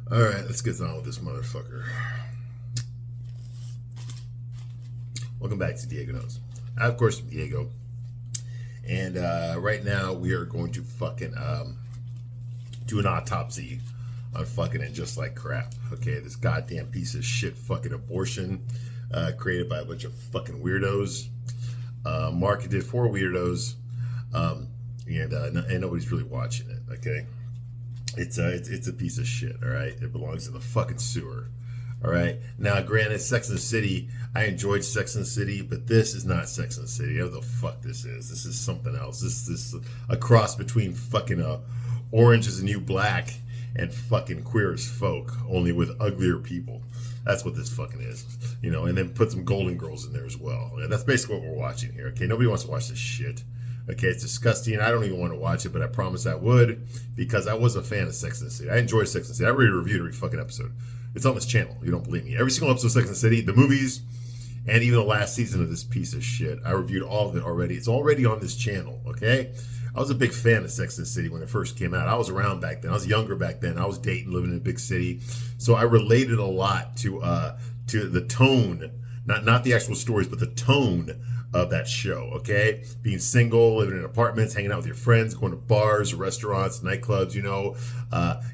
All right, let's get on with this motherfucker. Welcome back to Diego Knows. I, of course, am Diego. And right now we are going to fucking do an autopsy on fucking And Just Like Crap. Okay, this goddamn piece of shit fucking abortion created by a bunch of fucking weirdos. Marketed for weirdos. And nobody's really watching it, okay? It's a piece of shit, all right? It belongs in the fucking sewer, all right? Now, granted, Sex and the City, I enjoyed Sex and the City, but this is not Sex and the City. What the fuck this is? This is something else. This is a cross between fucking Orange is the New Black and fucking Queer as Folk, only with uglier people. That's what this fucking is, you know? And then put some Golden Girls in there as well. And that's basically what we're watching here, okay? Nobody wants to watch this shit. Okay, it's disgusting. I don't even want to watch it, but I promise I would because I was a fan of Sex and the City. I enjoy Sex and the City. I already reviewed every fucking episode. It's on this channel. You don't believe me. Every single episode of Sex and the City, the movies, and even the last season of this piece of shit. I reviewed all of it already. It's already on this channel, okay? I was a big fan of Sex and the City when it first came out. I was around back then. I was younger back then. I was dating, living in a big city. So I related a lot to the tone, not the actual stories, but the tone of that show, okay? Being single, living in apartments, hanging out with your friends, going to bars, restaurants, nightclubs,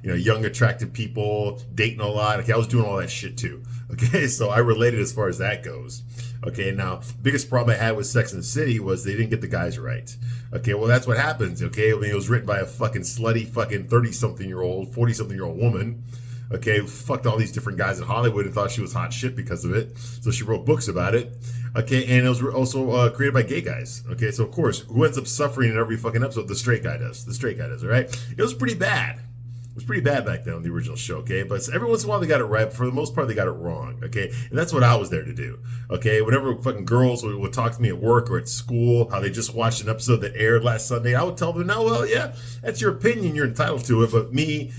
young, attractive people, dating a lot. Okay, I was doing all that shit too. Okay, so I related as far as that goes. Okay, now, biggest problem I had with Sex and the City was they didn't get the guys right. Okay, well, that's what happens, okay? I mean, it was written by a fucking slutty fucking 30-something-year-old, 40-something-year-old woman. Okay, fucked all these different guys in Hollywood and thought she was hot shit because of it. So she wrote books about it. Okay, and it was also created by gay guys. Okay, so of course, who ends up suffering in every fucking episode? The straight guy does. The straight guy does, all right? It was pretty bad. It was pretty bad back then on the original show, okay? But every once in a while they got it right, but for the most part they got it wrong, okay? And that's what I was there to do, okay? Whenever fucking girls would talk to me at work or at school, how they just watched an episode that aired last Sunday, I would tell them, no, well, yeah, that's your opinion, you're entitled to it, but me,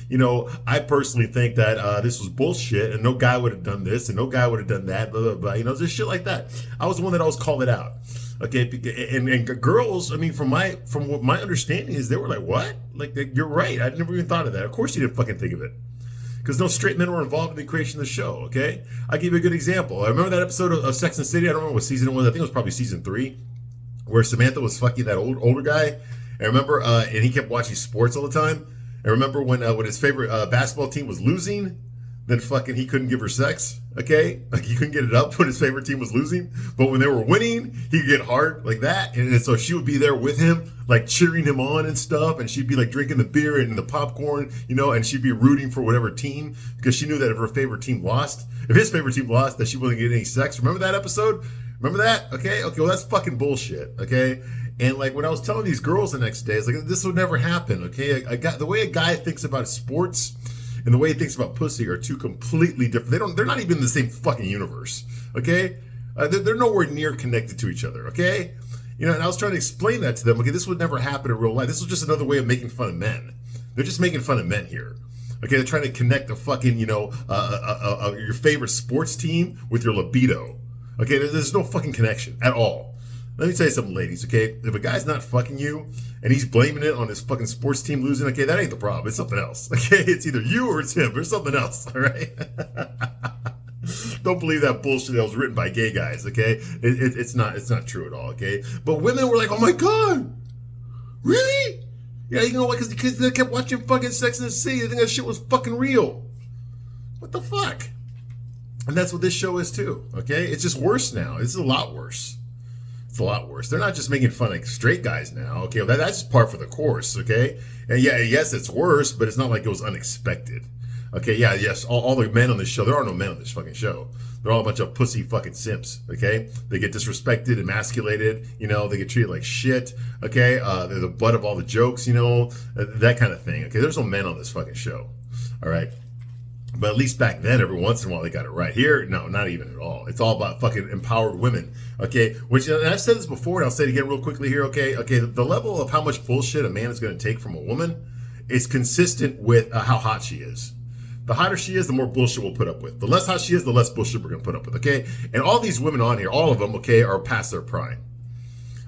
I personally think that this was bullshit, and no guy would have done this, and no guy would have done that, blah, blah, blah, just shit like that. I was the one that always called it out. Okay, and girls, I mean, from what my understanding is, they were like, what? Like, you're right. I never even thought of that. Of course you didn't fucking think of it. Because no straight men were involved in the creation of the show, okay? I'll give you a good example. I remember that episode of Sex and the City. I don't remember what season it was. I think it was probably season 3, where Samantha was fucking that older guy. And I remember, and he kept watching sports all the time. And remember when his favorite basketball team was losing, then fucking he couldn't give her sex, okay? Like, he couldn't get it up when his favorite team was losing. But when they were winning, he could get hard like that. And so she would be there with him, like cheering him on and stuff. And she'd be like drinking the beer and the popcorn, and she'd be rooting for whatever team because she knew that if her favorite team lost, if his favorite team lost, that she wouldn't get any sex. Remember that episode? Remember that? Okay, well, that's fucking bullshit, okay? And like when I was telling these girls the next day, it's like, this would never happen, okay? The way a guy thinks about sports and the way he thinks about pussy are two completely different. They're not even in the same fucking universe, okay? They're nowhere near connected to each other, okay? And I was trying to explain that to them. Okay, this would never happen in real life. This was just another way of making fun of men. They're just making fun of men here. Okay, they're trying to connect a fucking, your favorite sports team with your libido. Okay, there's no fucking connection at all. Let me tell you something, ladies, okay? If a guy's not fucking you and he's blaming it on his fucking sports team losing, okay, that ain't the problem. It's something else, okay? It's either you or it's him. There's something else, all right? Don't believe that bullshit that was written by gay guys, okay? It's not true at all, okay? But women were like, oh my God, really? Yeah, because they kept watching fucking Sex and the City. They think that shit was fucking real. What the fuck? And that's what this show is too, okay? It's just worse now. It's a lot worse. It's a lot worse. They're not just making fun of straight guys now. Okay, well, that's just par for the course. Okay, and yes, it's worse, but it's not like it was unexpected. Okay, yes, all the men on this show. There are no men on this fucking show. They're all a bunch of pussy fucking simps. Okay, they get disrespected, emasculated. They get treated like shit. Okay, they're the butt of all the jokes. That kind of thing. Okay, there's no men on this fucking show. All right. But at least back then, every once in a while, they got it right. Here, no, not even at all. It's all about fucking empowered women, okay? Which, and I've said this before, and I'll say it again real quickly here, okay? Okay, the level of how much bullshit a man is going to take from a woman is consistent with how hot she is. The hotter she is, the more bullshit we'll put up with. The less hot she is, the less bullshit we're going to put up with, okay? And all these women on here, all of them, okay, are past their prime,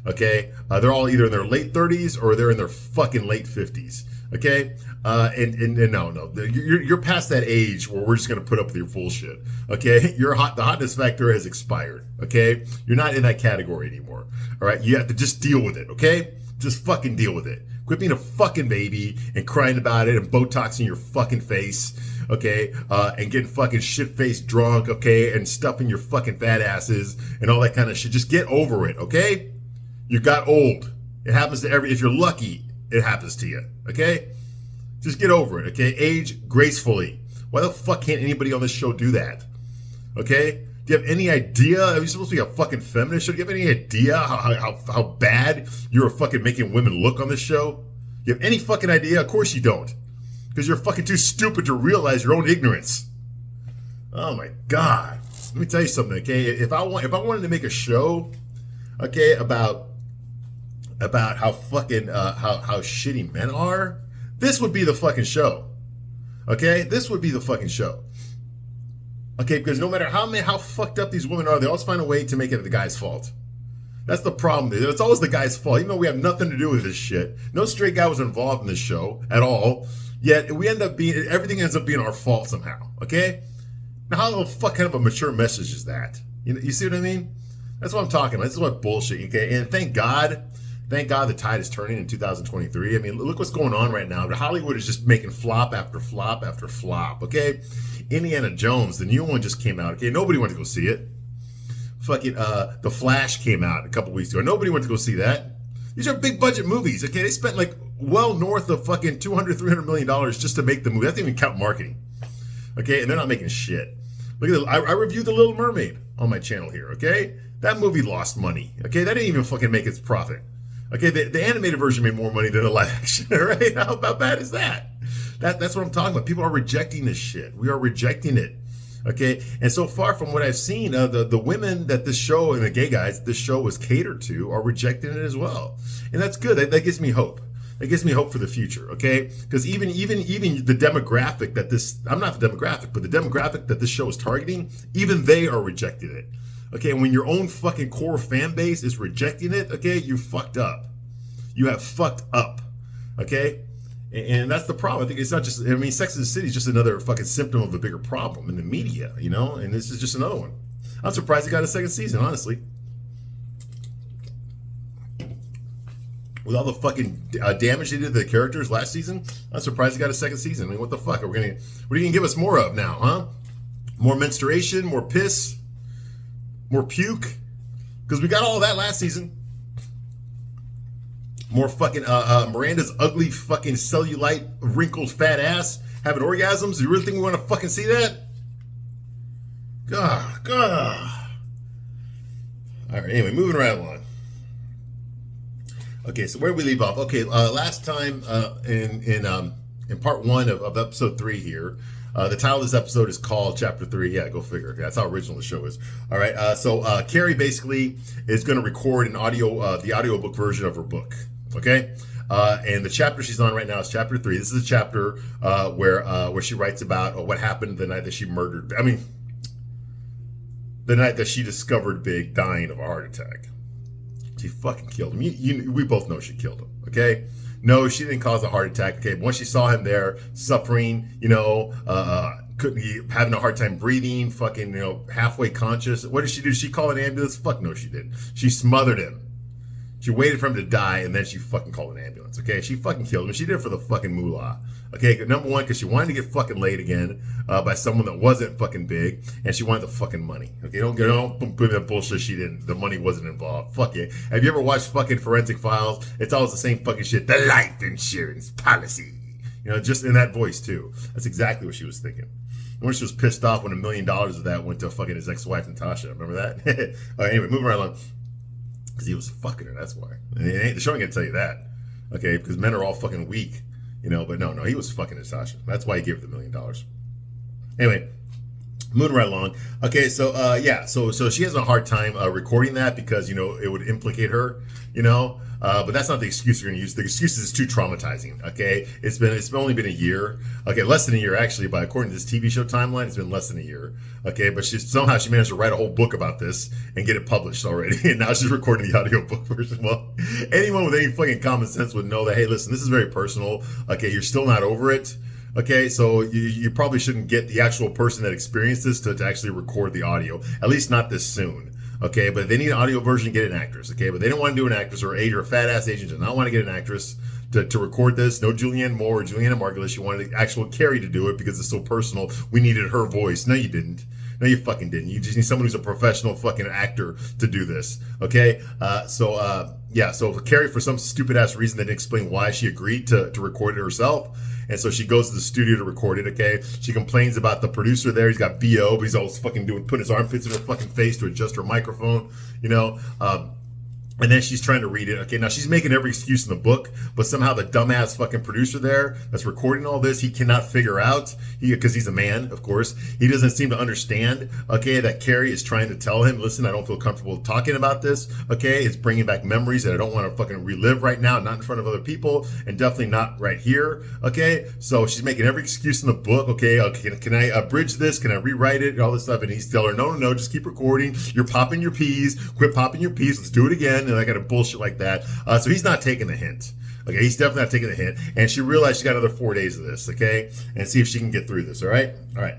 okay? They're all either in their late 30s or they're in their fucking late 50s. Okay, And no, you're past that age where we're just gonna put up with your bullshit. Okay, the hotness factor has expired. Okay, you're not in that category anymore. All right, you have to just deal with it. Okay, just fucking deal with it. Quit being a fucking baby and crying about it and Botoxing your fucking face. Okay, and getting fucking shit-faced drunk. Okay, and stuffing your fucking fat asses and all that kind of shit. Just get over it. Okay, you got old. It happens to if you're lucky, it happens to you. Okay. Just get over it, okay? Age gracefully. Why the fuck can't anybody on this show do that? Okay? Do you have any idea? Are you supposed to be a fucking feminist show? Do you have any idea how bad you're fucking making women look on this show? You have any fucking idea? Of course you don't. Because you're fucking too stupid to realize your own ignorance. Oh my God. Let me tell you something, okay? If I wanted to make a show, okay, about how fucking how shitty men are, this would be the fucking show. Okay? This would be the fucking show. Okay, because no matter how fucked up these women are, they always find a way to make it the guy's fault. That's the problem. It's always the guy's fault, even though we have nothing to do with this shit. No straight guy was involved in this show at all. Yet we end up being, everything ends up being our fault somehow. Okay? Now how the fuck kind of a mature message is that? You see what I mean? That's what I'm talking about. This is what bullshit, okay? And thank God the tide is turning in 2023. I mean, look what's going on right now. Hollywood is just making flop after flop after flop, okay? Indiana Jones, the new one just came out, okay? Nobody went to go see it. Fucking, The Flash came out a couple weeks ago. Nobody went to go see that. These are big budget movies, okay? They spent like well north of fucking $200-300 million just to make the movie. That doesn't even count marketing, okay? And they're not making shit. Look at I reviewed The Little Mermaid on my channel here, okay? That movie lost money, okay? That didn't even fucking make its profit. Okay, the animated version made more money than the live action, right? How bad is that? That's what I'm talking about. People are rejecting this shit. We are rejecting it. Okay, and so far from what I've seen, the women that this show and the gay guys this show was catered to are rejecting it as well, and that's good. That gives me hope. That gives me hope for the future. Okay, because even the demographic that this, I'm not the demographic, but the demographic that this show is targeting, even they are rejecting it. Okay, and when your own fucking core fan base is rejecting it, okay, you fucked up. You have fucked up. Okay? And that's the problem. I think it's not just, I mean, Sex and the City is just another fucking symptom of a bigger problem in the media, you know? And this is just another one. I'm surprised it got a second season, honestly. With all the fucking damage they did to the characters last season, I'm surprised it got a second season. I mean, what the fuck? What are you gonna give us more of now, huh? More menstruation, more piss, more puke, because we got all of that last season. More fucking Miranda's ugly fucking cellulite wrinkled fat ass having orgasms. You really think we want to fucking see that? God. All right. Anyway, moving right along. Okay, so where did we leave off? Okay, last time in part one of episode 3 here. The title of this episode is called Chapter 3. Yeah, go figure. Yeah, that's how original the show is. All right. So Carrie basically is going to record the audiobook version of her book. Okay. And the chapter she's on right now is Chapter 3. This is a chapter where she writes about what happened the night that she murdered. I mean, the night that she discovered Big dying of a heart attack. She fucking killed him. We both know she killed him. Okay. No, she didn't cause a heart attack. Okay, but once she saw him there suffering, having a hard time breathing, fucking, halfway conscious. What did she do? Did she call an ambulance? Fuck no, she didn't. She smothered him. She waited for him to die, and then she fucking called an ambulance. Okay, she fucking killed him. She did it for the fucking moolah. Okay, number one, because she wanted to get fucking laid again by someone that wasn't fucking big, and she wanted the fucking money. Okay, don't put that bullshit. She didn't. The money wasn't involved. Fuck it. Have you ever watched fucking Forensic Files? It's always the same fucking shit. The life insurance policy. Just in that voice too. That's exactly what she was thinking. When she was pissed off when $1 million of that went to fucking his ex-wife Natasha. Remember that? All right, anyway, moving right along. Because he was fucking her. That's why. And the show ain't gonna tell you that. Okay, because men are all fucking weak. But no, he was fucking Natasha. That's why he gave her the $1 million. Anyway, Moving right along. Okay, so yeah, so she has a hard time recording that because it would implicate her, but that's not the excuse you're gonna use. The excuse is too traumatizing. Okay, it's only been a year. Okay, less than a year actually, but according to this TV show timeline, it's been less than a year. Okay, but somehow she managed to write a whole book about this and get it published already, and now she's recording the audiobook version. Well, anyone with any fucking common sense would know that. Hey, listen, this is very personal. Okay, you're still not over it. Okay, so you probably shouldn't get the actual person that experienced this to actually record the audio, at least not this soon. Okay, but if they need an audio version, get an actress. Okay, but they don't want to do an actress, or a fat ass agent does not want to get an actress to record this. No Julianne Moore or Juliana Margulies. You wanted the actual Carrie to do it because it's so personal. We needed her voice. No, you didn't. No, you fucking didn't. You just need someone who's a professional fucking actor to do this. Okay, yeah, so Carrie, for some stupid ass reason, they didn't explain why she agreed to record it herself. And so she goes to the studio to record it, okay? She complains about the producer there. He's got BO, but he's always fucking putting his armpits in her fucking face to adjust her microphone, and then she's trying to read it. Okay, now she's making every excuse in the book, but somehow the dumbass fucking producer there that's recording all this, he cannot figure out, because he's a man, of course, he doesn't seem to understand, okay, that Carrie is trying to tell him, listen, I don't feel comfortable talking about this, okay? It's bringing back memories that I don't want to fucking relive right now, not in front of other people, and definitely not right here, okay? So she's making every excuse in the book, okay? Can I abridge this? Can I rewrite it? All this stuff, and he's telling her, no, just keep recording. You're popping your peas. Quit popping your peas. Let's do it again. And I got a bullshit like that. So he's not taking the hint. Okay, he's definitely not taking the hint. And she realized she got another 4 days of this, okay? And see if she can get through this, all right? All right.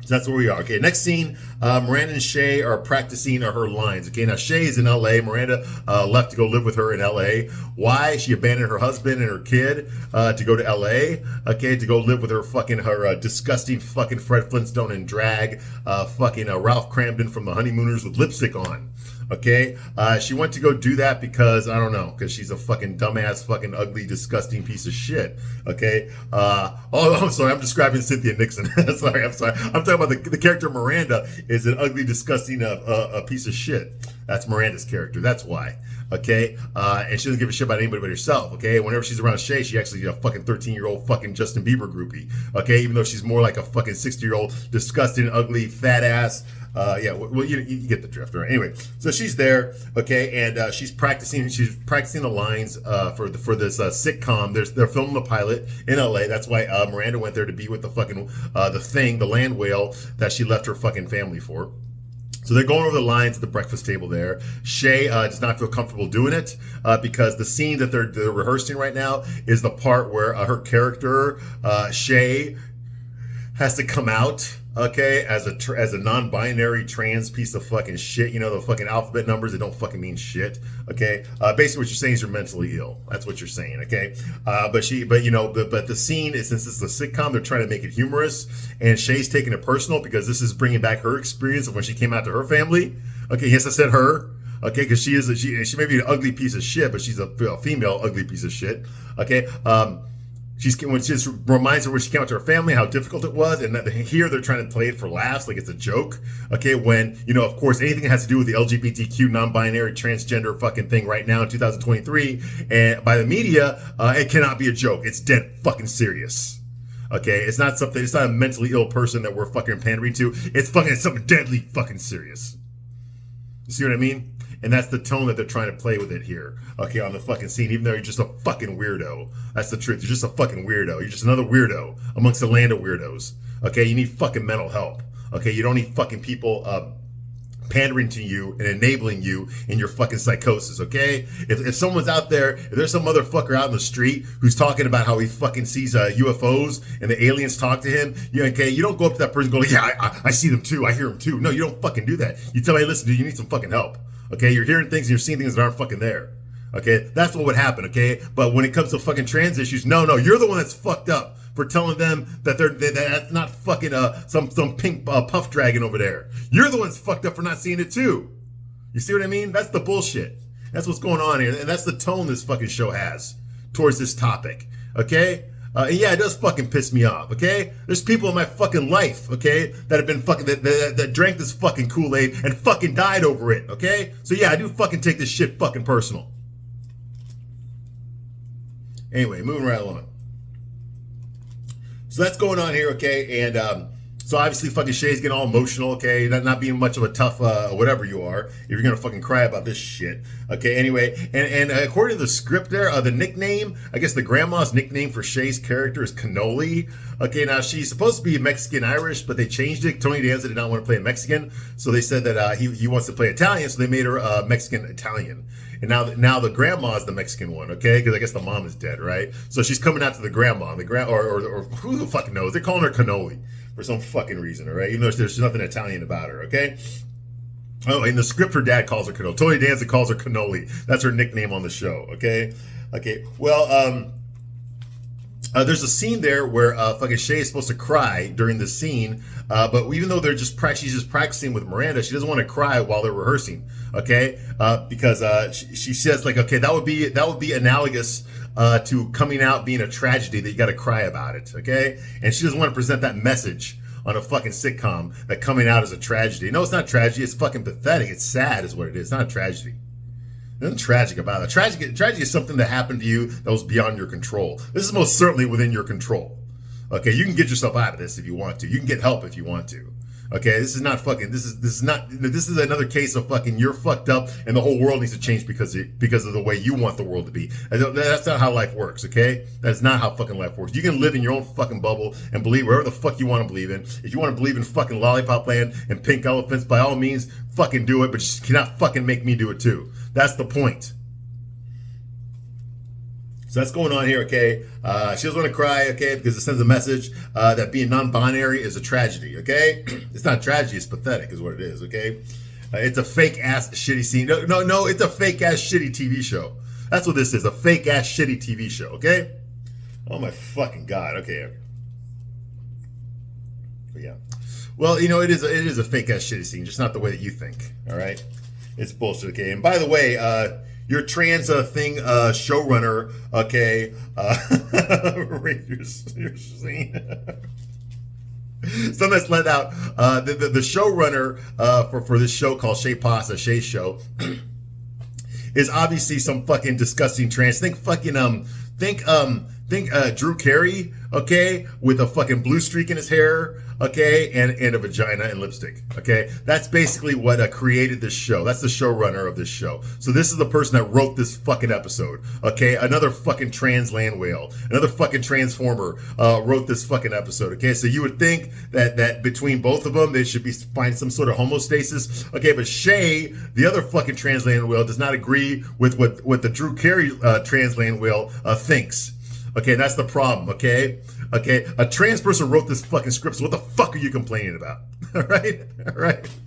So that's where we are. Okay, next scene, Miranda and Shay are practicing her lines. Okay, now Shay is in L.A. Miranda left to go live with her in L.A. Why? She abandoned her husband and her kid to go to L.A., okay, to go live with her disgusting fucking Fred Flintstone in drag, Ralph Cramden from the Honeymooners with lipstick on. Okay, she went to go do that because, I don't know, because she's a fucking dumbass, fucking ugly, disgusting piece of shit. Okay, I'm sorry, I'm describing Cynthia Nixon. I'm sorry. I'm talking about the character Miranda is an ugly, disgusting a piece of shit. That's Miranda's character. That's why. Okay, and she doesn't give a shit about anybody but herself. Okay, whenever she's around Shay, she actually a fucking 13-year-old fucking Justin Bieber groupie. Okay, even though she's more like a fucking 60-year-old, disgusting, ugly, fat ass. Yeah, well, you get the drift, right? Anyway, so she's there, okay, and she's practicing the lines for this sitcom. They're filming the pilot in LA. That's why Miranda went there to be with the fucking the land whale that she left her fucking family for. So they're going over the lines at the breakfast table there. Shay does not feel comfortable doing it because the scene that they're rehearsing right now is the part where her character Shay has to come out, okay, as a non-binary trans piece of fucking shit. The fucking alphabet numbers that don't fucking mean shit. Okay, basically what you're saying is you're mentally ill. That's what you're saying. Okay, but the scene is, since it's a sitcom, they're trying to make it humorous, and Shay's taking it personal because this is bringing back her experience of when she came out to her family. Okay, yes, I said her. Okay, because she may be an ugly piece of shit, but she's a female ugly piece of shit. Okay, she just reminds her when she came out to her family how difficult it was, and that here they're trying to play it for laughs, like it's a joke. Okay, when of course anything that has to do with the LGBTQ, non-binary, transgender fucking thing right now in 2023, and by the media, it cannot be a joke. It's dead fucking serious. Okay, it's not a mentally ill person that we're fucking pandering to. It's something deadly fucking serious. You see what I mean? And that's the tone that they're trying to play with it here, okay, on the fucking scene, even though you're just a fucking weirdo. That's the truth. You're just a fucking weirdo. You're just another weirdo amongst the land of weirdos, okay? You need fucking mental help, okay? You don't need fucking people pandering to you and enabling you in your fucking psychosis, okay? If someone's out there, if there's some motherfucker out in the street who's talking about how he fucking sees UFOs and the aliens talk to him, okay, you don't go up to that person and go, yeah, I see them too. I hear them too. No, you don't fucking do that. You tell me, hey, listen, dude, you need some fucking help. Okay, you're hearing things and you're seeing things that aren't fucking there. Okay, that's what would happen, okay? But when it comes to fucking trans issues, no, you're the one that's fucked up for telling them that that's not fucking some pink puff dragon over there. You're the one that's fucked up for not seeing it too. You see what I mean? That's the bullshit. That's what's going on here, and that's the tone this fucking show has towards this topic, okay? And yeah, it does fucking piss me off, okay? There's people in my fucking life, okay, that have been fucking, that drank this fucking Kool-Aid and fucking died over it, okay? So yeah, I do fucking take this shit fucking personal. Anyway, moving right along. So that's going on here, okay? And So obviously fucking Shay's getting all emotional, okay? Not being much of a tough whatever you are, if you're gonna fucking cry about this shit. Okay, anyway, and according to the script there, the nickname, I guess the grandma's nickname for Shay's character is Cannoli. Okay, now she's supposed to be Mexican Irish, but they changed it. Tony Danza did not want to play a Mexican, so they said that he wants to play Italian, so they made her Mexican Italian. And now the grandma is the Mexican one, okay? Because I guess the mom is dead, right? So she's coming out to the grandma, or who the fuck knows? They're calling her Cannoli for some fucking reason, all right? Even though there's nothing Italian about her, okay? Oh, in the script, her dad calls her Cannoli. Tony Danza calls her Cannoli. That's her nickname on the show, okay? Okay, well, there's a scene there where fucking Shay is supposed to cry during the scene, but even though she's just practicing with Miranda, she doesn't want to cry while they're rehearsing, okay? Because she says like, okay, that would be analogous to coming out being a tragedy that you got to cry about it, okay? And she doesn't want to present that message on a fucking sitcom that coming out is a tragedy. No, it's not tragedy. It's fucking pathetic. It's sad, is what it is. It's not a tragedy. Nothing tragic about it. Tragedy is something that happened to you that was beyond your control. This is most certainly within your control. Okay, you can get yourself out of this if you want to. You can get help if you want to. Okay, this is not fucking. This is another case of fucking. You're fucked up, and the whole world needs to change because of the way you want the world to be. And that's not how life works. Okay, that's not how fucking life works. You can live in your own fucking bubble and believe wherever the fuck you want to believe in. If you want to believe in fucking lollipop land and pink elephants, by all means, fucking do it. But you cannot fucking make me do it too. That's the point. So that's going on here, okay? She doesn't want to cry, okay, because it sends a message that being non-binary is a tragedy, okay? It's not a tragedy, it's pathetic is what it is, okay? It's a fake-ass shitty scene. No, it's a fake-ass shitty TV show. That's what this is, a fake-ass shitty TV show, okay? Oh my fucking God, okay. But yeah. Well, you know, it is a fake-ass shitty scene, just not the way that you think, all right? It's bullshit, okay? And by the way, your trans thing showrunner, okay, your scene. Something that's let out. The showrunner for this show called Shay Pasta, Shay's Show, is obviously some fucking disgusting trans. Think Drew Carey, okay, with a fucking blue streak in his hair, okay, and a vagina and lipstick, okay. That's basically what created this show. That's the showrunner of this show. So this is the person that wrote this fucking episode, okay. Another fucking trans land whale, another fucking transformer wrote this fucking episode, okay. So you would think that between both of them, they should find some sort of homostasis, okay. But Shay, the other fucking trans land whale, does not agree with what the Drew Carey trans land whale thinks. Okay, that's the problem, okay? Okay, a trans person wrote this fucking script, so what the fuck are you complaining about? All right?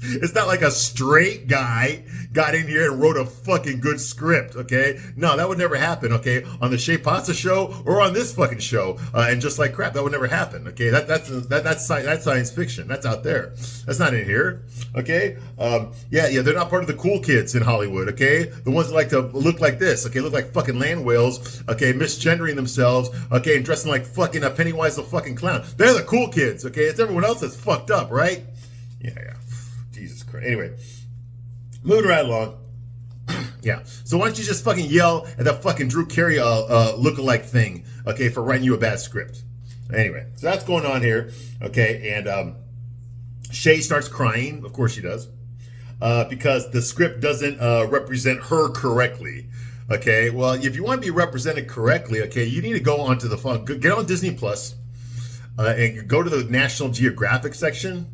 It's not like a straight guy got in here and wrote a fucking good script, okay? No, that would never happen, okay? On the Shay Pasta show or on this fucking show, and just like crap, that would never happen, okay? That's science fiction. That's out there. That's not in here, okay? Yeah, they're not part of the cool kids in Hollywood, okay? The ones that like to look like this, okay? Look like fucking land whales, okay? Misgendering themselves, okay? And dressing like fucking Pennywise the fucking clown. They're the cool kids, okay? It's everyone else that's fucked up, right? Yeah. Jesus Christ. Anyway, moving right along. Yeah. So why don't you just fucking yell at that fucking Drew Carey lookalike thing, okay, for writing you a bad script? Anyway, so that's going on here, okay, and Shay starts crying. Of course she does, because the script doesn't represent her correctly. Okay, well, if you want to be represented correctly, okay, you need to go onto get on Disney Plus, and go to the National Geographic section.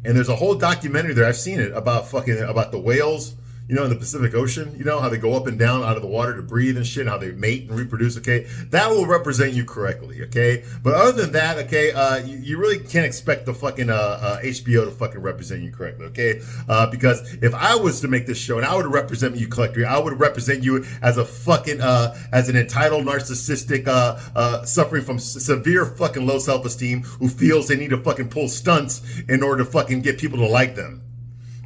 And there's a whole documentary there. I've seen it about the whales, you know, in the Pacific Ocean. You know how they go up and down out of the water to breathe and shit, how they mate and reproduce. Okay, that will represent you correctly. Okay, but other than that, okay, you really can't expect the fucking HBO to fucking represent you correctly. Okay, because if I was to make this show and I would represent you correctly, I would represent you as a fucking as an entitled narcissistic suffering from severe fucking low self-esteem who feels they need to fucking pull stunts in order to fucking get people to like them.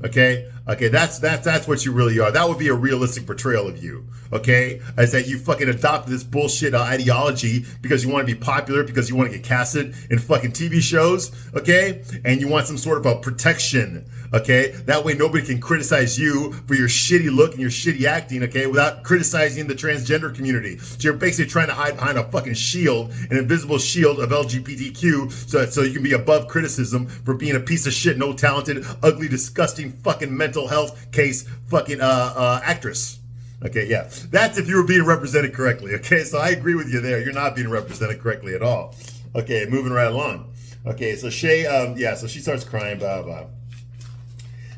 Okay, Okay, that's what you really are. That would be a realistic portrayal of you. Okay, is that you fucking adopted this bullshit ideology because you want to be popular, because you want to get casted in fucking TV shows. Okay, and you want some sort of a protection. Okay, that way nobody can criticize you for your shitty look and your shitty acting. Okay, without criticizing the transgender community. So you're basically trying to hide behind a fucking shield, an invisible shield of LGBTQ, so you can be above criticism for being a piece of shit, no talented, ugly, disgusting fucking mental health case fucking actress. Okay, yeah, that's if you were being represented correctly. Okay, so I agree with you there. You're not being represented correctly at all. Okay, moving right along. Okay, so Shay, so she starts crying, blah blah.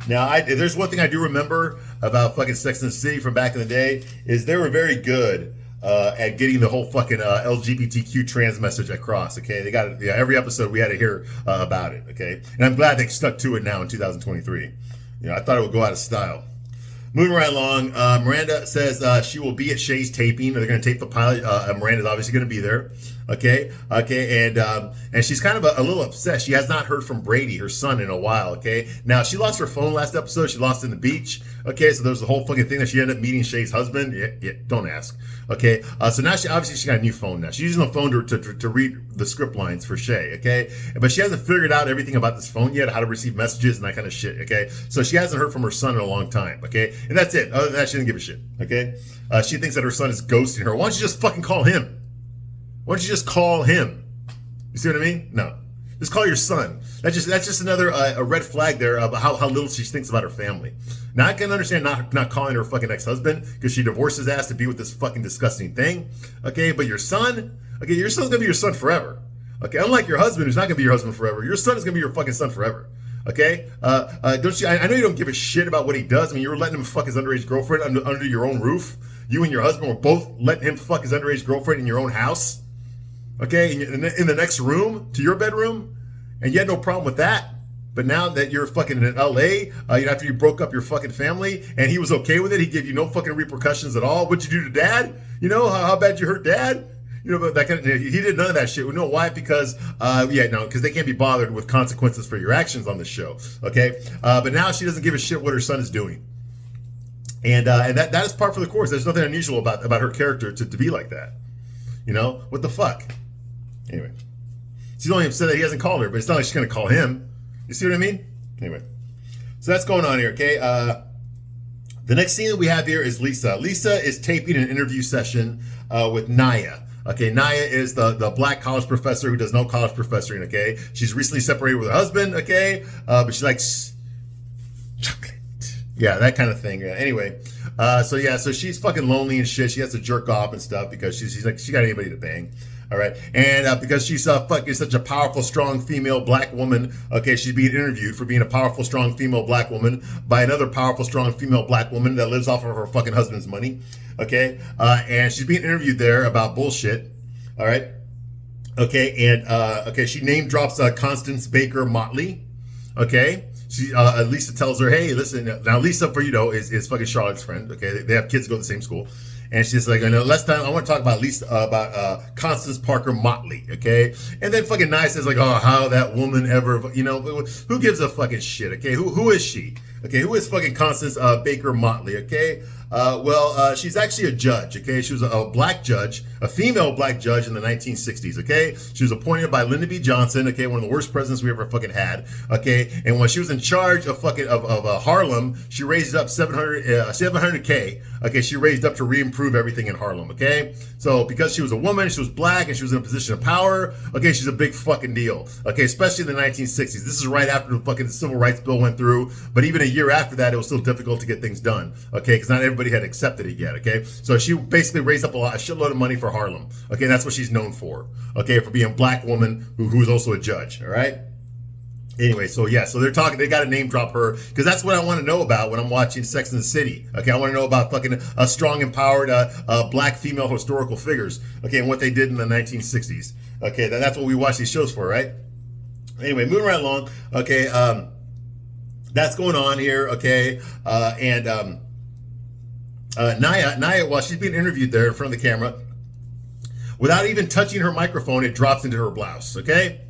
Now, there's one thing I do remember about fucking Sex and the City from back in the day is they were very good at getting the whole fucking LGBTQ trans message across. Okay, they got it. Yeah, every episode we had to hear about it. Okay, and I'm glad they stuck to it now in 2023. You know, I thought it would go out of style. Moving right along, Miranda says she will be at Shay's taping. They're going to tape the pilot. Miranda's obviously going to be there. Okay, and she's kind of a little upset. She has not heard from Brady, her son, in a while. Okay, now she lost her phone last episode. She lost it in the beach. Okay, so there's the whole fucking thing that she ended up meeting Shay's husband. Yeah, don't ask. Okay, so now she got a new phone now. She's using the phone to read the script lines for Shay. Okay, but she hasn't figured out everything about this phone yet, how to receive messages and that kind of shit. Okay, so she hasn't heard from her son in a long time. Okay, and that's it. Other than that, she doesn't give a shit. Okay, she thinks that her son is ghosting her. Why don't you just fucking call him? Why don't you just call him? You see what I mean? No. Just call your son. That's just another a red flag there about how little she thinks about her family. Now I can understand not calling her fucking ex-husband because she divorced his ass to be with this fucking disgusting thing. Okay, but your son, okay, your son's gonna be your son forever. Okay, unlike your husband who's not gonna be your husband forever, your son is gonna be your fucking son forever. Okay, don't you? I know you don't give a shit about what he does. I mean, you were letting him fuck his underage girlfriend under your own roof. You and your husband were both letting him fuck his underage girlfriend in your own house. Okay, in the next room to your bedroom, and you had no problem with that. But now that you're fucking in LA, after you broke up your fucking family, and he was okay with it, he gave you no fucking repercussions at all. What'd you do to Dad? You know how bad you hurt Dad? You know, but that kind of, he did none of that shit. We know why? Because because they can't be bothered with consequences for your actions on the show. Okay, but now she doesn't give a shit what her son is doing, and that is par for the course. There's nothing unusual about her character to be like that. You know, what the fuck? Anyway, she's only upset that he hasn't called her, but it's not like she's going to call him. You see what I mean? Anyway, so that's going on here, okay? The next scene that we have here is Lisa. Lisa is taping an interview session with Naya. Okay, Naya is the black college professor who does no college professoring, okay? She's recently separated with her husband, okay? But she likes chocolate. Yeah, that kind of thing. Yeah. Anyway, so she's fucking lonely and shit. She has to jerk off and stuff because she's like, she got anybody to bang. All right, and because she's fucking such a powerful, strong female black woman, okay, she's being interviewed for being a powerful, strong female black woman by another powerful, strong female black woman that lives off of her fucking husband's money, okay, and she's being interviewed there about bullshit, all right, okay, and she name drops Constance Baker Motley, okay. Lisa tells her, hey, listen, now Lisa, for is fucking Charlotte's friend, okay, they have kids who go to the same school. And she's like, last time I want to talk about Lisa, about Constance Parker Motley, okay? And then fucking Nye says like, oh, how that woman ever, who gives a fucking shit, okay? Who is she? Okay, who is fucking Constance Baker Motley, okay? She's actually a judge, okay? She was a black judge, a female black judge in the 1960s, okay? She was appointed by Lyndon B. Johnson, okay? One of the worst presidents we ever fucking had, okay? And when she was in charge of fucking of Harlem, she raised up 700K, okay? She raised up to re-improve everything in Harlem, okay? So because she was a woman, she was black, and she was in a position of power, okay? She's a big fucking deal, okay? Especially in the 1960s. This is right after the fucking Civil Rights Bill went through, but even a year after that, it was still difficult to get things done, okay? Because not everybody had accepted it yet, okay? So she basically raised up a shitload of money for Harlem, okay? That's what she's known for, okay? For being a black woman who is also a judge, all right? Anyway, so they're talking, they got to name drop her, because that's what I want to know about when I'm watching Sex and the City, okay? I want to know about fucking strong, empowered black female historical figures, okay, and what they did in the 1960s, okay? That's what we watch these shows for, right? Anyway, moving right along, okay, that's going on here, okay, Naya, while she's being interviewed there in front of the camera, without even touching her microphone, it drops into her blouse, okay?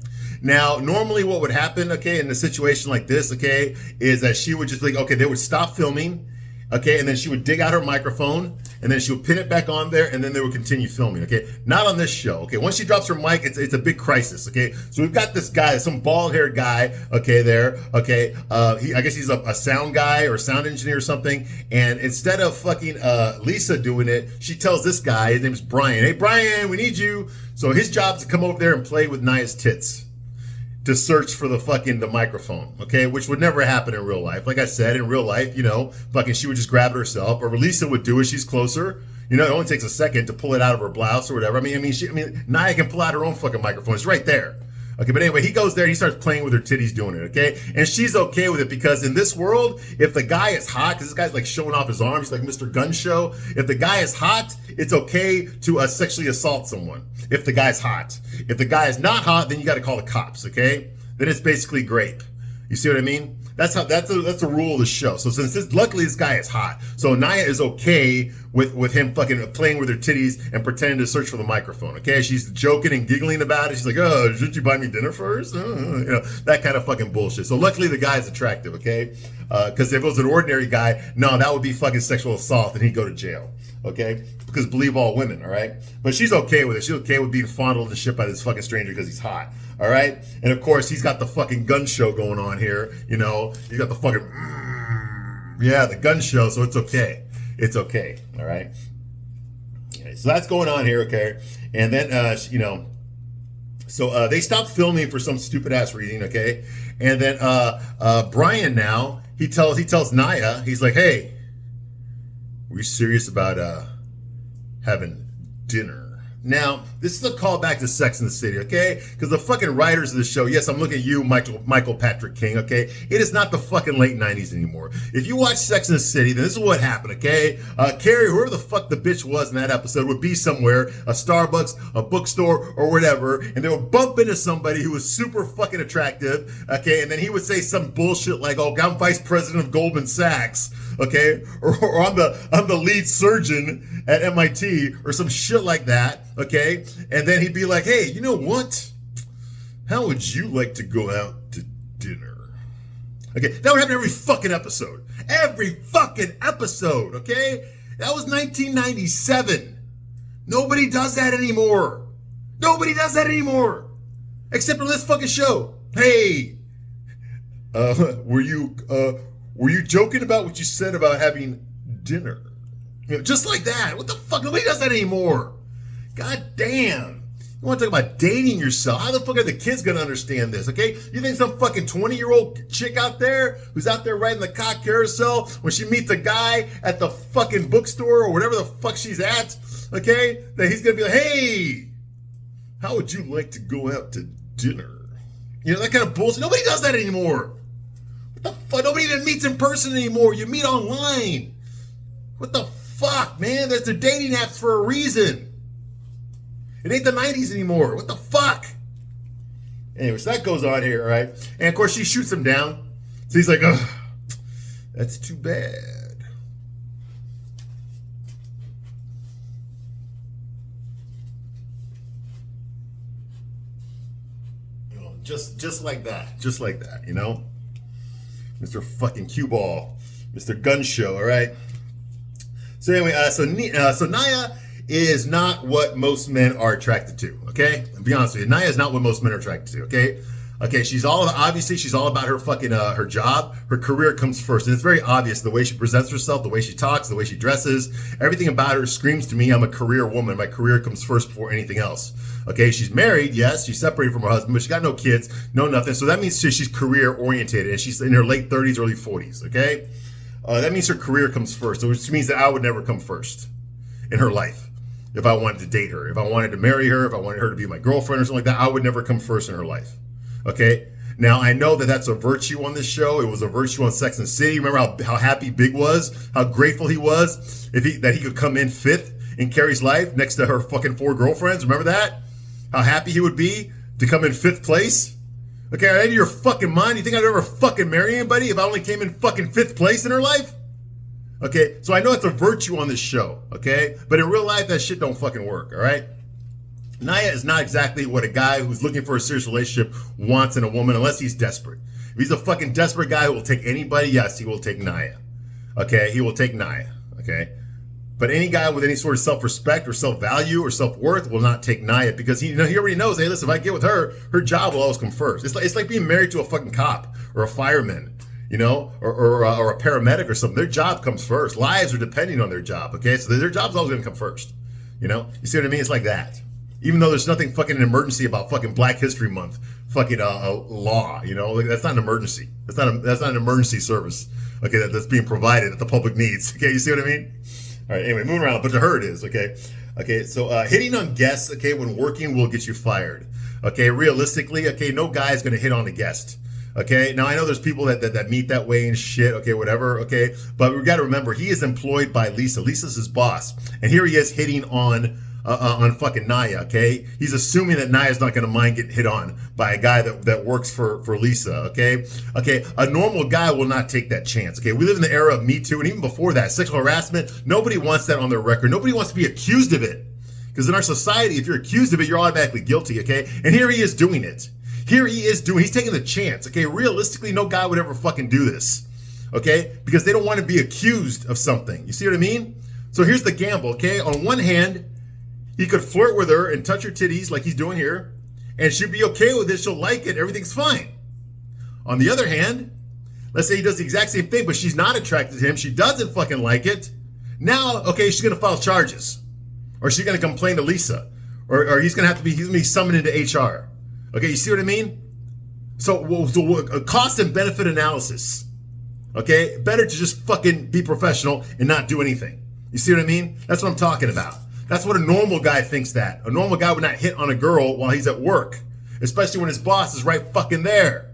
Now, normally what would happen, okay, in a situation like this, okay, is that she would just be like, okay, they would stop filming, okay, and then she would dig out her microphone, and then she would pin it back on there, and then they would continue filming, okay? Not on this show, okay? Once she drops her mic, it's a big crisis, okay? So we've got this guy, some bald-haired guy, okay, there, okay? I guess he's a sound guy or sound engineer or something, and instead of fucking Lisa doing it, she tells this guy, his name is Brian, hey, Brian, we need you. So his job is to come over there and play with Naya's tits, to search for the microphone, okay? Which would never happen in real life. Like I said, in real life, you know, fucking she would just grab it herself, or Lisa would do it, she's closer. You know, it only takes a second to pull it out of her blouse or whatever. I mean, Naya can pull out her own fucking microphone, it's right there. Okay, but anyway, he goes there, he starts playing with her titties doing it, okay? And she's okay with it because in this world, if the guy is hot, because this guy's like showing off his arms, he's like Mr. Gun Show. If the guy is hot, it's okay to sexually assault someone. If the guy's hot. If the guy is not hot, then you got to call the cops, okay? Then it's basically grape. You see what I mean? That's a rule of the show. So luckily this guy is hot, so Naya is okay with him fucking playing with her titties and pretending to search for the microphone. Okay, she's joking and giggling about it. She's like, "Oh, shouldn't you buy me dinner first?" You know, that kind of fucking bullshit. So luckily the guy's attractive. Okay, because if it was an ordinary guy, no, that would be fucking sexual assault and he'd go to jail. Okay, because believe all women. All right, but she's okay with it. She's okay with being fondled and shit by this fucking stranger because he's hot. All right, and of course he's got the fucking gun show going on here. You know, he's got the fucking the gun show. So it's okay. It's okay. All right. Okay, so that's going on here. Okay, and then you know, so they stopped filming for some stupid ass reason. Okay, and then Brian now he tells Naya, he's like, hey, we're serious about having dinner. Now, this is a callback to Sex and the City, okay? Because the fucking writers of the show, yes, I'm looking at you, Michael Patrick King, okay? It is not the fucking late 90s anymore. If you watch Sex and the City, then this is what happened, okay? Carrie, whoever the fuck the bitch was in that episode, would be somewhere, a Starbucks, a bookstore, or whatever, and they would bump into somebody who was super fucking attractive, okay? And then he would say some bullshit like, oh, I'm vice president of Goldman Sachs, okay? Or I'm the lead surgeon at MIT, or some shit like that, okay? And then he'd be like, hey, you know what? How would you like to go out to dinner? Okay, that would happen every fucking episode. Every fucking episode, okay? That was 1997. Nobody does that anymore. Nobody does that anymore. Except for this fucking show. Hey, were you joking about what you said about having dinner? You know, just like that. What the fuck? Nobody does that anymore. God damn. You want to talk about dating yourself? How the fuck are the kids going to understand this, okay? You think some fucking 20-year-old chick out there who's out there riding the cock carousel when she meets a guy at the fucking bookstore or whatever the fuck she's at, okay, that he's going to be like, hey, how would you like to go out to dinner? You know, that kind of bullshit. Nobody does that anymore. What the fuck? Nobody even meets in person anymore. You meet online. What the fuck, man? There's the dating apps for a reason. It ain't the 90s anymore. What the fuck? Anyway, so that goes on here, all right? And of course, she shoots him down. So he's like, oh, that's too bad. You know, just like that. Just like that, you know? Mr. fucking cue ball. Mr. Gun Show, all right? So anyway, so Naya is not what most men are attracted to, okay? I'll be honest with you, Naya is not what most men are attracted to, okay? Okay, she's all about her fucking, her job. Her career comes first, and it's very obvious the way she presents herself, the way she talks, the way she dresses. Everything about her screams to me, I'm a career woman. My career comes first before anything else. Okay, she's married, yes, she's separated from her husband, but she got no kids, no nothing. So that means she's career orientated, and she's in her late 30s, early 40s, okay? That means her career comes first, which means that I would never come first in her life. If I wanted to date her, if I wanted to marry her, if I wanted her to be my girlfriend or something like that, I would never come first in her life. Okay? Now, I know that that's a virtue on this show. It was a virtue on Sex and the City. Remember how happy Big was? How grateful he was that he could come in fifth in Carrie's life next to her fucking 4 girlfriends. Remember that? How happy he would be to come in 5th place? Okay, out of your fucking mind, you think I'd ever fucking marry anybody if I only came in fucking 5th place in her life? Okay, so I know it's a virtue on this show, okay? But in real life, that shit don't fucking work, all right? Naya is not exactly what a guy who's looking for a serious relationship wants in a woman, unless he's desperate. If he's a fucking desperate guy who will take anybody, yes, he will take Naya. Okay, he will take Naya. Okay, but any guy with any sort of self-respect or self-value or self-worth will not take Naya, because he already knows, hey, listen, if I get with her, her job will always come first. It's like being married to a fucking cop or a fireman, you know, or a paramedic or something. Their job comes first. Lives are depending on their job. Okay, so their job's always going to come first. You know, you see what I mean? It's like that. Even though there's nothing fucking an emergency about fucking Black History Month, fucking law, you know, like, that's not an emergency. That's not an emergency service. Okay, that's being provided that the public needs. Okay, you see what I mean? All right, anyway, moving around, but to her it is, okay? Okay, so hitting on guests, okay, when working will get you fired. Okay, realistically, okay, no guy is going to hit on a guest. Okay, now I know there's people that meet that way and shit, okay, whatever, okay? But we got to remember, he is employed by Lisa. Lisa's his boss. And here he is hitting on fucking Naya, okay? He's assuming that Naya's not gonna mind getting hit on by a guy that works for Lisa, okay? Okay, a normal guy will not take that chance, okay? We live in the era of Me Too, and even before that, sexual harassment, nobody wants that on their record. Nobody wants to be accused of it. Because in our society, if you're accused of it, you're automatically guilty, okay? And here he is doing it. He's taking the chance, okay? Realistically, no guy would ever fucking do this, okay? Because they don't want to be accused of something. You see what I mean? So here's the gamble, okay? On one hand, he could flirt with her and touch her titties like he's doing here, and she'd be okay with it. She'll like it. Everything's fine. On the other hand, let's say he does the exact same thing, but she's not attracted to him. She doesn't fucking like it. Now, okay, she's gonna file charges, or she's gonna complain to Lisa, or he's gonna be summoned into HR. Okay, you see what I mean? So a cost and benefit analysis. Okay, better to just fucking be professional and not do anything. You see what I mean? That's what I'm talking about. That's what a normal guy thinks that. A normal guy would not hit on a girl while he's at work, especially when his boss is right fucking there.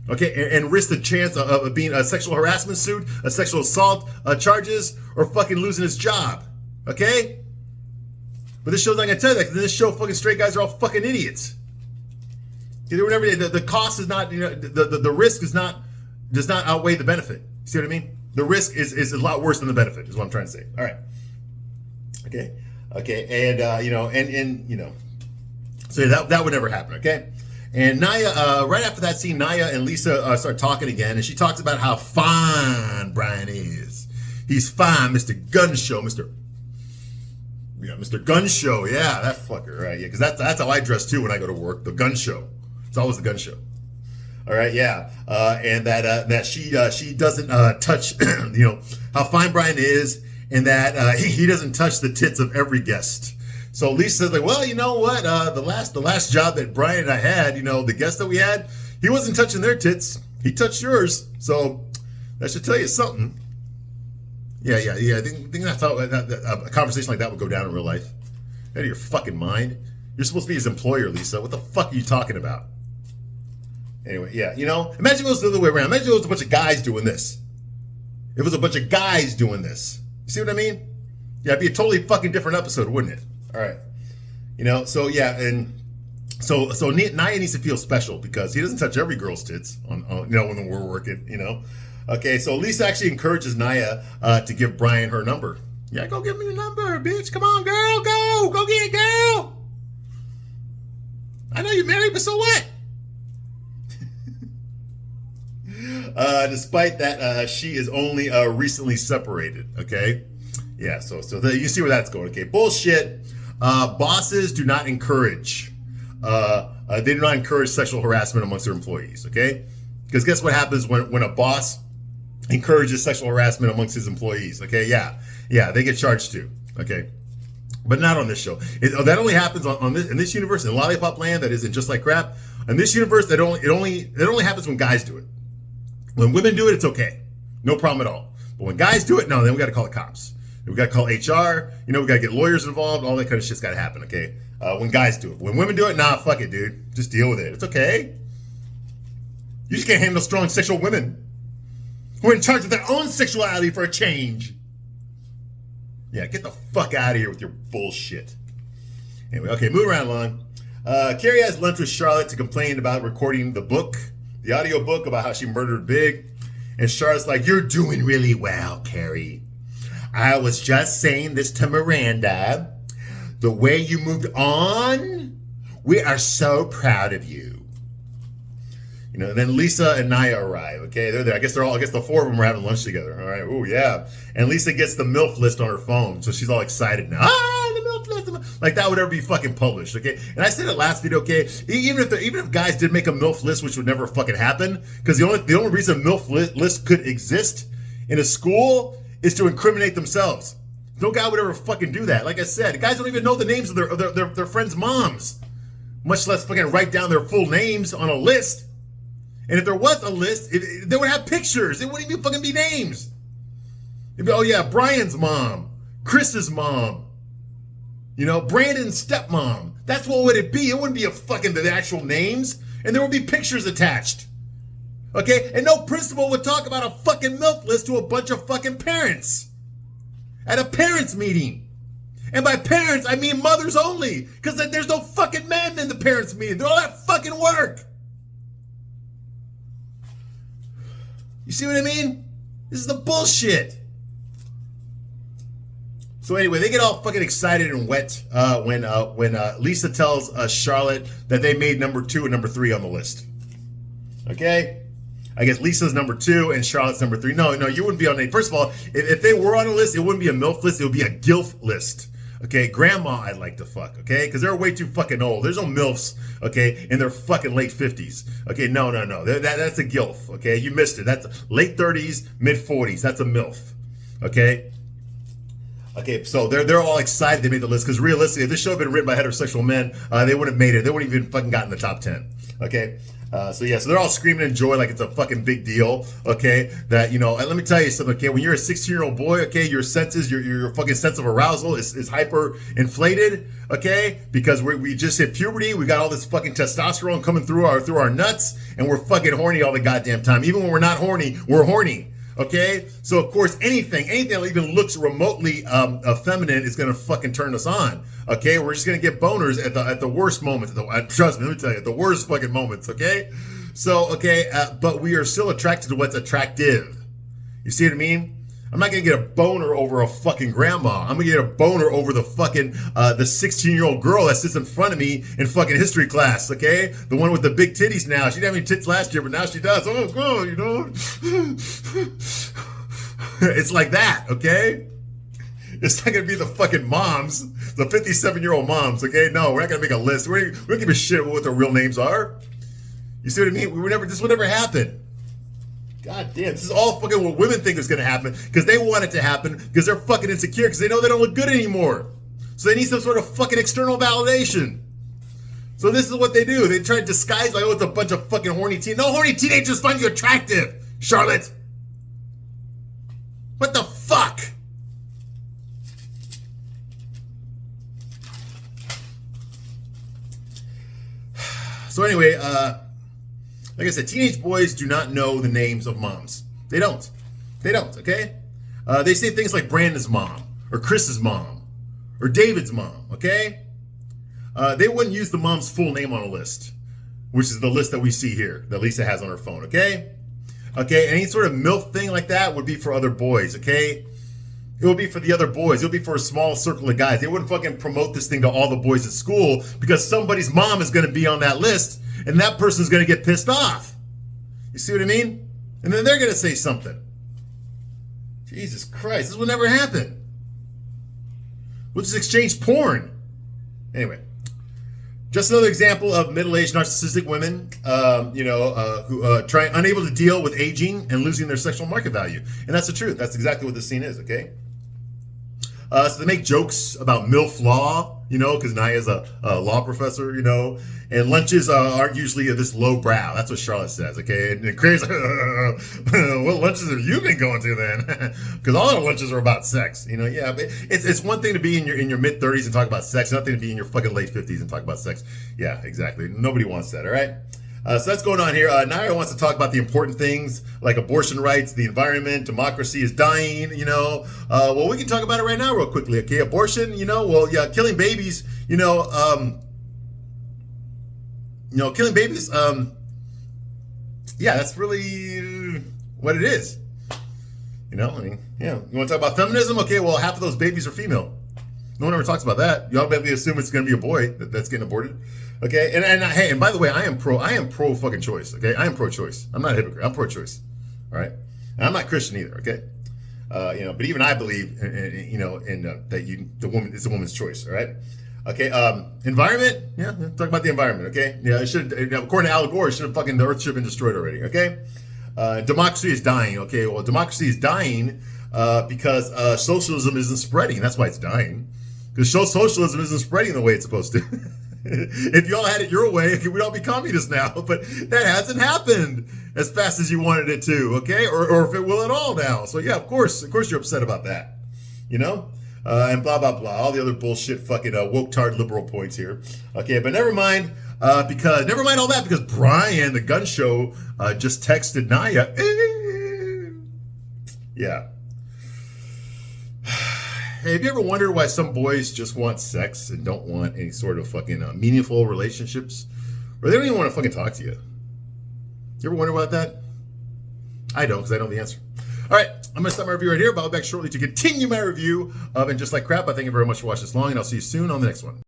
Okay, and risk the chance of being a sexual harassment suit, a sexual assault charges, or fucking losing his job. Okay? But this show's not gonna tell you that, because this show fucking straight guys are all fucking idiots. Whenever the cost is not, you know, the risk does not outweigh the benefit. You see what I mean? The risk is a lot worse than the benefit, is what I'm trying to say. All right. Okay, and you know, so that would never happen. Okay, and Naya, right after that scene, Naya and Lisa start talking again, and she talks about how fine Brian is. He's fine, Mr. Gun Show, Mr. Gun Show. Yeah, that fucker, right? Yeah, because that's how I dress too when I go to work. The Gun Show. It's always the Gun Show. All right, yeah, and that she doesn't touch, you know, how fine Brian is. And that he doesn't touch the tits of every guest. So Lisa says, like, well, you know what? The last job that Brian and I had, you know, the guest that we had, he wasn't touching their tits. He touched yours. So that should tell you something. Yeah. I think that's how a conversation like that would go down in real life. Out of your fucking mind. You're supposed to be his employer, Lisa. What the fuck are you talking about? Anyway, yeah, you know, imagine if it was the other way around. Imagine if it was a bunch of guys doing this. If it was a bunch of guys doing this. You see what I mean? Yeah, it'd be a totally fucking different episode, wouldn't it? All right. You know, so yeah, and so Naya needs to feel special because he doesn't touch every girl's tits on you know, when we're working, you know. Okay, so Lisa actually encourages Naya to give Brian her number. Yeah, go give me your number, bitch. Come on, girl, go get it, girl. I know you're married, but so what? Despite that, she is only recently separated. Okay, yeah. So you see where that's going. Okay, bullshit. Bosses do not encourage. They do not encourage sexual harassment amongst their employees. Okay, because guess what happens when a boss encourages sexual harassment amongst his employees? Okay, yeah, they get charged too. Okay, but not on this show. That only happens in this universe, in Lollipop Land. That isn't Just Like Crap. In this universe, it only happens when guys do it. When women do it, it's okay. No problem at all. But when guys do it, no, then we got to call the cops. We got to call HR. You know, we got to get lawyers involved. All that kind of shit's got to happen, okay? When guys do it. When women do it, nah, fuck it, dude. Just deal with it. It's okay. You just can't handle strong sexual women who are in charge of their own sexuality for a change. Yeah, get the fuck out of here with your bullshit. Anyway, okay, move around along. Carrie has lunch with Charlotte to complain about recording the audio book about how she murdered Big. And Charlotte's like, you're doing really well, Carrie. I was just saying this to Miranda. the way you moved on, we are so proud of you. You know, and then Lisa and Naya arrive. Okay, they're there. I guess the four of them were having lunch together. All right. Oh yeah. And Lisa gets the MILF list on her phone, so she's all excited now. The MILF list, like that would ever be fucking published. Okay. And I said it last video. Okay, even if guys did make a MILF list, which would never fucking happen, because the only reason a MILF list could exist in a school is to incriminate themselves. No guy would ever fucking do that. Like I said, guys don't even know the names of their friends' moms, much less fucking write down their full names on a list. And if there was a list, they would have pictures. It wouldn't even fucking be names. It'd be, oh yeah, Brian's mom, Chris's mom, you know, Brandon's stepmom. That's what would it be. It wouldn't be a fucking the actual names, and there would be pictures attached. Okay, and no principal would talk about a fucking MILF list to a bunch of fucking parents at a parents meeting. And by parents, I mean mothers only, because there's no fucking men in the parents meeting. They're all at fucking work. You see what I mean? This is the bullshit. So anyway, they get all fucking excited and wet when Lisa tells Charlotte that they made number 2 and number 3 on the list. Okay? I guess Lisa's number 2 and Charlotte's number 3. No, you wouldn't be on a. First of all, if they were on a list, it wouldn't be a MILF list. It would be a GILF list. Okay, grandma I'd like to fuck, okay? Because they're way too fucking old. There's no MILFs, okay, in their fucking late 50s. Okay, no. That's a GILF, okay? You missed it. That's late 30s, mid 40s. That's a MILF, okay? Okay, so they're all excited they made the list, because realistically, if this show had been written by heterosexual men, they wouldn't have made it. They wouldn't even fucking gotten the top 10, okay? So they're all screaming in joy like it's a fucking big deal, okay? That, you know, and let me tell you something, okay? When you're a 16-year-old boy, okay, your senses, your fucking sense of arousal is hyper inflated, okay? Because we just hit puberty, we got all this fucking testosterone coming through our nuts, and we're fucking horny all the goddamn time. Even when we're not horny, we're horny. Okay, so of course anything that even looks remotely feminine is gonna fucking turn us on. Okay, we're just gonna get boners at the worst moments. Trust me, let me tell you, at the worst fucking moments. Okay, so but we are still attracted to what's attractive. You see what I mean? I'm not gonna get a boner over a fucking grandma. I'm gonna get a boner over the fucking the 16-year-old girl that sits in front of me in fucking history class. Okay, the one with the big titties now. She didn't have any tits last year, but now she does. Oh god, you know. It's like that. Okay. It's not gonna be the fucking moms, the 57-year-old moms. Okay, no, we're not gonna make a list. We don't give a shit what their real names are. You see what I mean? This would never happen. God damn, this is all fucking what women think is going to happen because they want it to happen because they're fucking insecure because they know they don't look good anymore. So they need some sort of fucking external validation. So this is what they do. They try to disguise like, oh, it's a bunch of fucking horny teenagers. No horny teenagers find you attractive, Charlotte. What the fuck? So anyway, like I said, teenage boys do not know the names of moms. They don't, okay? They say things like Brandon's mom, or Chris's mom, or David's mom, okay? They wouldn't use the mom's full name on a list, which is the list that we see here, that Lisa has on her phone, okay? Okay, any sort of MILF thing like that would be for other boys, okay? It would be for the other boys. It would be for a small circle of guys. They wouldn't fucking promote this thing to all the boys at school because somebody's mom is going to be on that list and that person's going to get pissed off. You see what I mean? And then they're going to say something. Jesus Christ, this will never happen. We'll just exchange porn. Anyway, just another example of middle-aged narcissistic women, who unable to deal with aging and losing their sexual market value. And that's the truth. That's exactly what this scene is, okay? So they make jokes about MILF law, because Naya's a law professor, and lunches aren't usually this low brow. That's what Charlotte says, okay? And Craig's like, what lunches have you been going to then? Because all our lunches are about sex, Yeah, but it's one thing to be in your mid 30s and talk about sex, another thing to be in your fucking late 50s and talk about sex. Yeah, exactly. Nobody wants that, all right? So that's going on here. Naya wants to talk about the important things like abortion rights, the environment, democracy is dying, Well, we can talk about it right now real quickly, okay? Abortion, killing babies, killing babies, that's really what it is. You want to talk about feminism? Okay, well, half of those babies are female. No one ever talks about that. You automatically assume it's going to be a boy that's getting aborted. Okay, hey, and by the way, I am pro fucking choice. Okay, I am pro choice. I'm not a hypocrite. I'm pro choice. All right, and I'm not Christian either. Okay, but even I believe, that the woman is a woman's choice. All right. Okay, environment. Yeah, talk about the environment. Okay, yeah, it should. According to Al Gore, the Earth should have been destroyed already. Okay, democracy is dying. Okay, well, democracy is dying because socialism isn't spreading. That's why it's dying. Because socialism isn't spreading the way it's supposed to. If y'all had it your way, we'd all be communists now. But that hasn't happened as fast as you wanted it to. Okay, or if it will at all now. So yeah, of course you're upset about that. You know. And blah, blah, blah. All the other bullshit fucking woke-tard liberal points here. Okay, but never mind all that because Brian, the gun show, just texted Naya. Yeah. Hey, have you ever wondered why some boys just want sex and don't want any sort of fucking meaningful relationships? Or they don't even want to fucking talk to you? You ever wonder about that? I don't, because I know the answer. All right, I'm going to stop my review right here, but I'll be back shortly to continue my review of And Just Like Crap. I thank you very much for watching this long, and I'll see you soon on the next one.